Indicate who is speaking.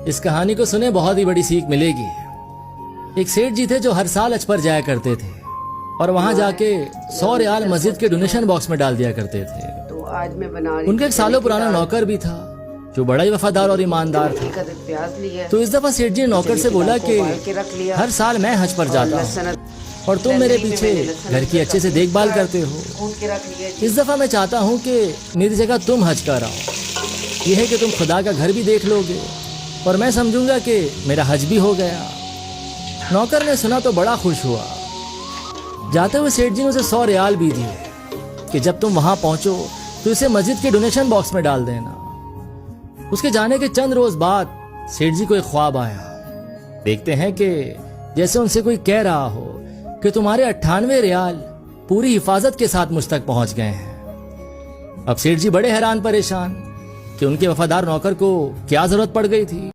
Speaker 1: इस कहानी को सुने बहुत ही बड़ी सीख मिलेगी। एक सेठ जी थे जो हर साल हज पर जाया करते थे और वहां जाके 100 रियाल मस्जिद के डोनेशन बॉक्स में डाल दिया करते थे।
Speaker 2: तो आज मैं बना रही
Speaker 1: उनका एक सालों पुराना नौकर भी था जो बड़ा ही वफादार और ईमानदार था।
Speaker 2: प्याज लिया,
Speaker 1: तो इस दफा सेठ जी ने नौकर से बोला कि हर साल मैं हज पर जाता हूँ और तुम मेरे पीछे घर की अच्छे से देखभाल करते हो। इस दफा मैं चाहता हूँ कि मेरी जगह तुम हज कर आओ। यह है कि तुम खुदा का घर भी देख लोगे और मैं समझूंगा कि मेरा हज भी हो गया। नौकर ने सुना तो बड़ा खुश हुआ। जाते हुए सेठ जी ने उसे 100 रियाल भी दिए कि जब तुम वहां पहुंचो तो इसे मस्जिद के डोनेशन बॉक्स में डाल देना। उसके जाने के चंद रोज बाद सेठ जी को एक ख्वाब आया। देखते हैं कि जैसे उनसे कोई कह रहा हो कि तुम्हारे 98 रियाल पूरी हिफाजत के साथ मुझ तक पहुंच गए हैं। अब सेठ जी बड़े हैरान परेशान कि उनके वफादार नौकर को क्या जरूरत पड़ गई थी।